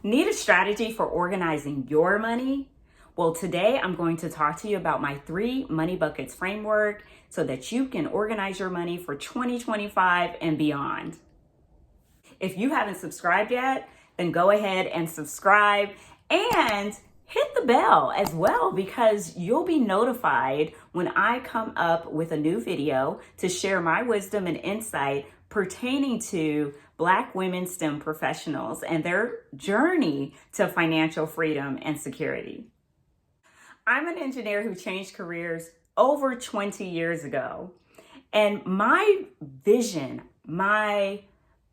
Need a strategy for organizing your money? Well, today I'm going to talk to you about my 3 money buckets framework so that you can organize your money for 2025 and beyond. If you haven't subscribed yet, then go ahead and subscribe and hit the bell as well, because you'll be notified when I come up with a new video to share my wisdom and insight pertaining to Black women STEM professionals and their journey to financial freedom and security. I'm an engineer who changed careers over 20 years ago, and my vision, my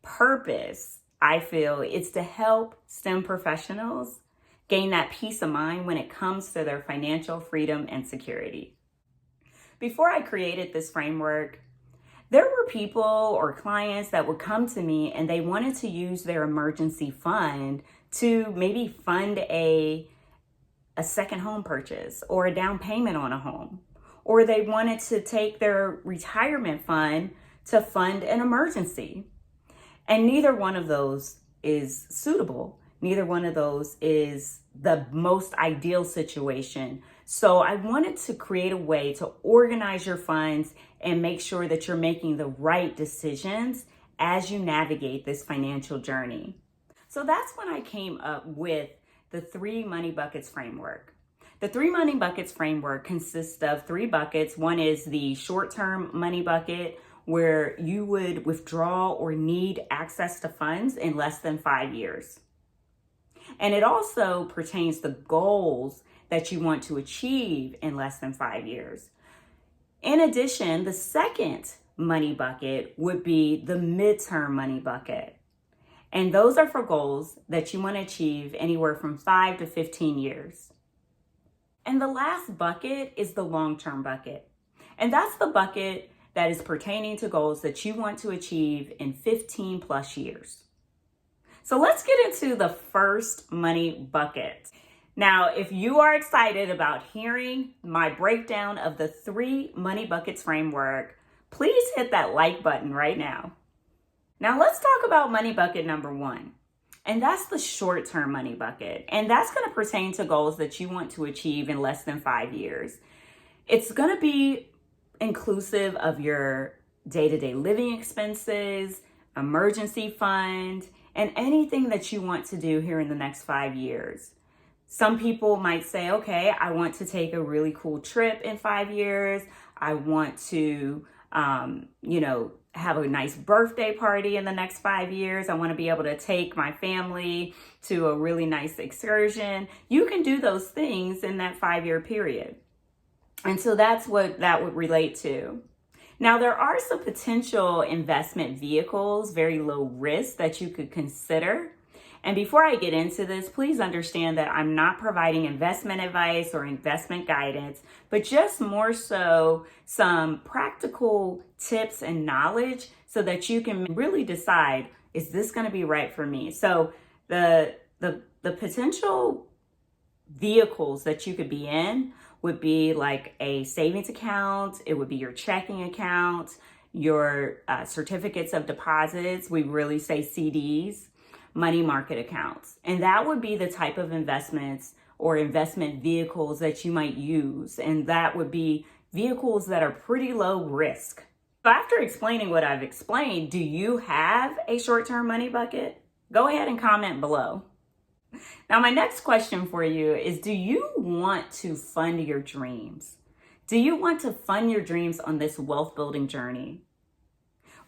purpose, I feel, is to help STEM professionals gain that peace of mind when it comes to their financial freedom and security. Before I created this framework, there were people or clients that would come to me and they wanted to use their emergency fund to maybe fund a second home purchase or a down payment on a home, or they wanted to take their retirement fund to fund an emergency. And neither one of those is suitable. Neither one of those is the most ideal situation. So I wanted to create a way to organize your funds and make sure that you're making the right decisions as you navigate this financial journey. So that's when I came up with the 3 money buckets framework. The 3 money buckets framework consists of 3 buckets. One is the short-term money bucket, where you would withdraw or need access to funds in less than 5 years. And it also pertains to goals that you want to achieve in less than 5 years. In addition, the second money bucket would be the midterm money bucket. And those are for goals that you want to achieve anywhere from 5 to 15 years. And the last bucket is the long-term bucket. And that's the bucket that is pertaining to goals that you want to achieve in 15 plus years. So let's get into the first money bucket. Now, if you are excited about hearing my breakdown of the 3 money buckets framework, please hit that like button right now. Now let's talk about money bucket number 1. And that's the short-term money bucket. And that's going to pertain to goals that you want to achieve in less than 5 years. It's going to be inclusive of your day-to-day living expenses, emergency fund, and anything that you want to do here in the next 5 years. Some people might say, okay, I want to take a really cool trip in 5 years. I want to, have a nice birthday party in the next 5 years. I want to be able to take my family to a really nice excursion. You can do those things in that 5-year period. And so that's what that would relate to. Now, there are some potential investment vehicles, very low risk, that you could consider. And before I get into this, please understand that I'm not providing investment advice or investment guidance, but just more so some practical tips and knowledge so that you can really decide, is this going to be right for me? So the potential vehicles that you could be in would be like a savings account. It would be your checking account, your certificates of deposits. We really say CDs, money market accounts. And that would be the type of investments or investment vehicles that you might use. And that would be vehicles that are pretty low risk. So after explaining what I've explained, do you have a short-term money bucket? Go ahead and comment below. Now, my next question for you is, do you want to fund your dreams? Do you want to fund your dreams on this wealth building journey?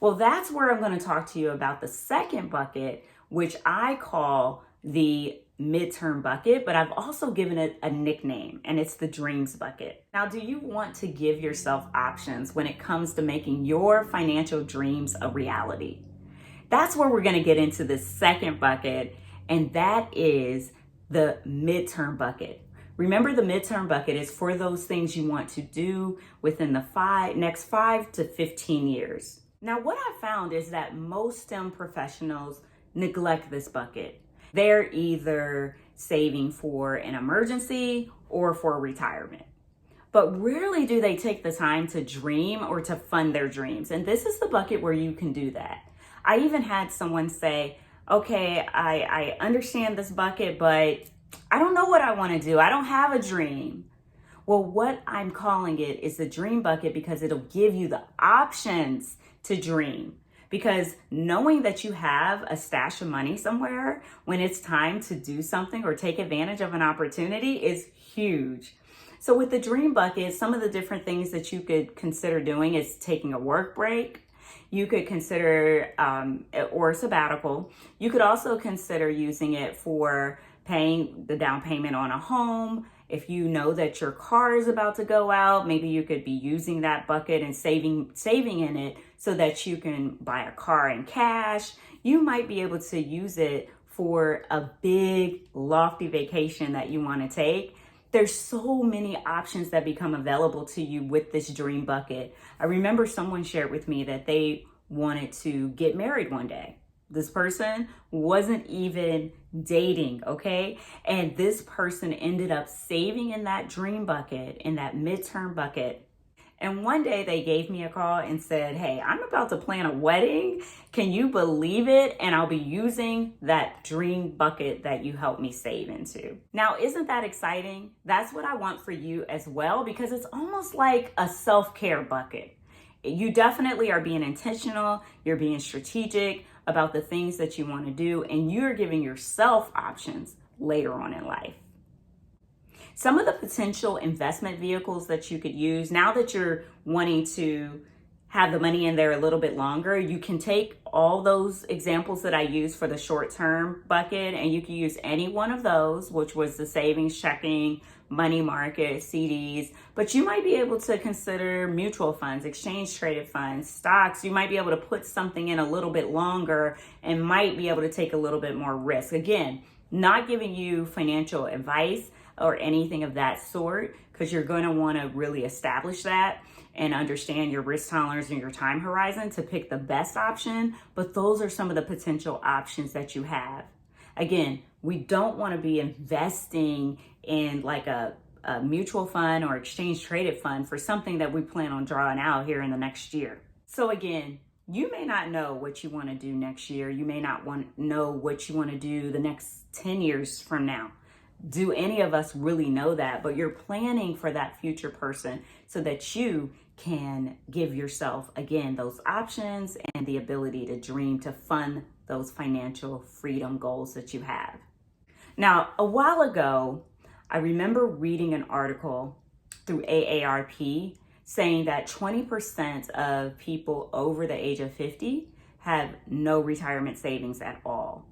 Well, that's where I'm going to talk to you about the second bucket, which I call the midterm bucket, but I've also given it a nickname, and it's the dreams bucket. Now, do you want to give yourself options when it comes to making your financial dreams a reality? That's where we're going to get into the second bucket, and that is the midterm bucket. Remember, the midterm bucket is for those things you want to do within the next 5 to 15 years. Now, what I found is that most STEM professionals neglect this bucket. They're either saving for an emergency or for retirement. But rarely do they take the time to dream or to fund their dreams. And this is the bucket where you can do that. I even had someone say, okay, I understand this bucket, but I don't know what I want to do. I don't have a dream. Well, what I'm calling it is the dream bucket because it'll give you the options to dream. Because knowing that you have a stash of money somewhere when it's time to do something or take advantage of an opportunity is huge. So with the dream bucket, some of the different things that you could consider doing is taking a work break. You could consider, or a sabbatical. You could also consider using it for paying the down payment on a home. If you know that your car is about to go out, maybe you could be using that bucket and saving in it so that you can buy a car in cash. You might be able to use it for a big, lofty vacation that you want to take. There's so many options that become available to you with this dream bucket. I remember someone shared with me that they wanted to get married one day. This person wasn't even dating, okay? And this person ended up saving in that dream bucket, in that midterm bucket. And one day they gave me a call and said, hey, I'm about to plan a wedding. Can you believe it? And I'll be using that dream bucket that you helped me save into. Now, isn't that exciting? That's what I want for you as well, because it's almost like a self-care bucket. You definitely are being intentional. You're being strategic about the things that you want to do, and you're giving yourself options later on in life. Some of the potential investment vehicles that you could use now that you're wanting to have the money in there a little bit longer, you can take all those examples that I used for the short-term bucket, and you can use any one of those, which was the savings, checking, money market, CDs, but you might be able to consider mutual funds, exchange traded funds, stocks. You might be able to put something in a little bit longer and might be able to take a little bit more risk. Again, not giving you financial advice or anything of that sort, because you're going to want to really establish that and understand your risk tolerance and your time horizon to pick the best option. But those are some of the potential options that you have. Again, we don't want to be investing in like a mutual fund or exchange traded fund for something that we plan on drawing out here in the next year. So again, you may not know what you want to do next year. You may not know what you want to do the next 10 years from now. Do any of us really know that? But you're planning for that future person so that you can give yourself, again, those options and the ability to dream, to fund those financial freedom goals that you have. Now, a while ago, I remember reading an article through AARP saying that 20% of people over the age of 50 have no retirement savings at all.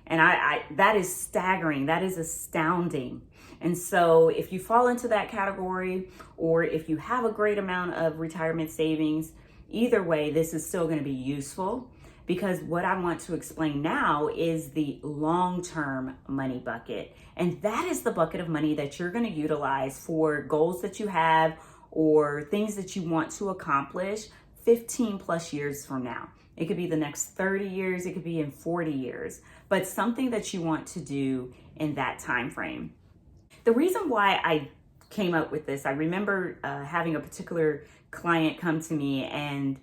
And I that is staggering. That is astounding. And so if you fall into that category, or if you have a great amount of retirement savings, either way, this is still going to be useful, because what I want to explain now is the long-term money bucket. And that is the bucket of money that you're going to utilize for goals that you have or things that you want to accomplish 15 plus years from now. It could be the next 30 years, it could be in 40 years, but something that you want to do in that time frame. The reason why I came up with this, I remember having a particular client come to me, and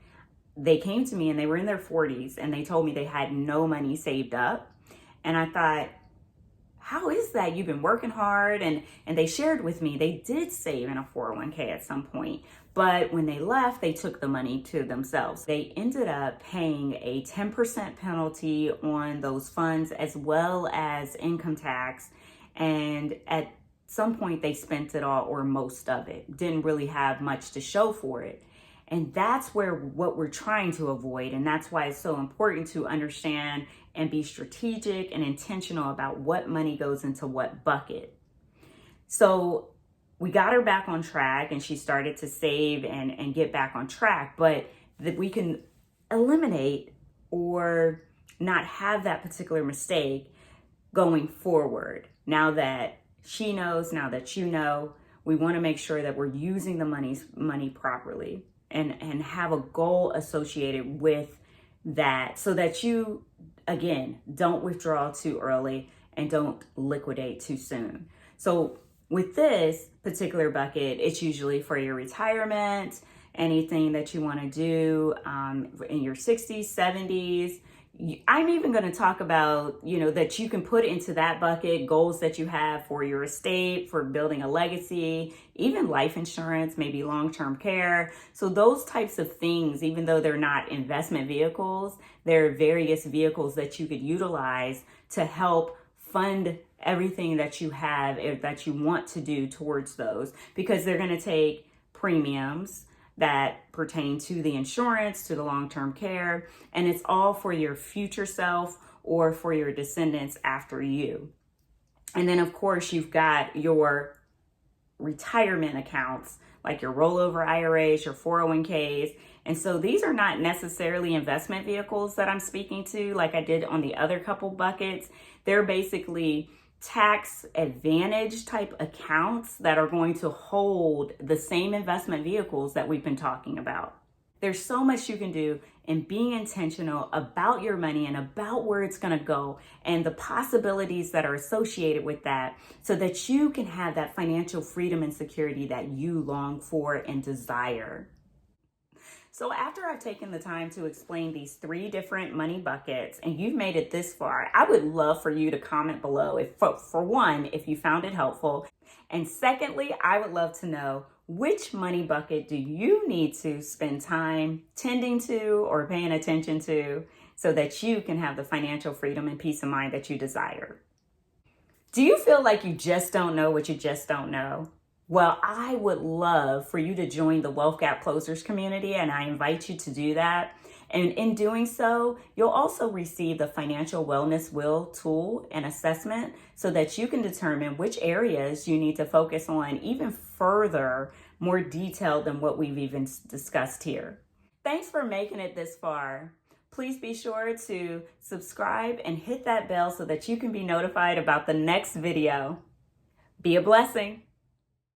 they came to me and they were in their 40s and they told me they had no money saved up. And I thought, how is that? You've been working hard. And they shared with me they did save in a 401k at some point, but when they left, they took the money to themselves. They ended up paying a 10% penalty on those funds as well as income tax. And at some point they spent it all or most of it, didn't really have much to show for it. And that's what we're trying to avoid. And that's why it's so important to understand and be strategic and intentional about what money goes into what bucket. So we got her back on track and she started to save and get back on track, but that we can eliminate or not have that particular mistake going forward. Now that she knows, now that you know, we want to make sure that we're using the money properly and have a goal associated with that, so that you, again, don't withdraw too early and don't liquidate too soon. So with this particular bucket, it's usually for your retirement, anything that you want to do in your 60s, 70s. I'm even going to talk about, that you can put into that bucket goals that you have for your estate, for building a legacy, even life insurance, maybe long-term care. So those types of things, even though they're not investment vehicles, there are various vehicles that you could utilize to help fund everything that you have or that you want to do towards those, because they're going to take premiums that pertain to the insurance, to the long-term care, and it's all for your future self or for your descendants after you. And then of course you've got your retirement accounts, like your rollover IRAs, your 401ks. And so these are not necessarily investment vehicles that I'm speaking to, like I did on the other couple buckets. They're basically tax advantage type accounts that are going to hold the same investment vehicles that we've been talking about. There's so much you can do in being intentional about your money and about where it's going to go and the possibilities that are associated with that, so that you can have that financial freedom and security that you long for and desire. So after I've taken the time to explain these 3 different money buckets and you've made it this far, I would love for you to comment below if, for one, if you found it helpful. And secondly, I would love to know, which money bucket do you need to spend time tending to or paying attention to so that you can have the financial freedom and peace of mind that you desire? Do you feel like you just don't know what you just don't know? Well, I would love for you to join the Wealth Gap Closers community, and I invite you to do that. And in doing so, you'll also receive the Financial Wellness Wheel tool and assessment so that you can determine which areas you need to focus on even further, more detailed than what we've even discussed here. Thanks for making it this far. Please be sure to subscribe and hit that bell so that you can be notified about the next video. Be a blessing.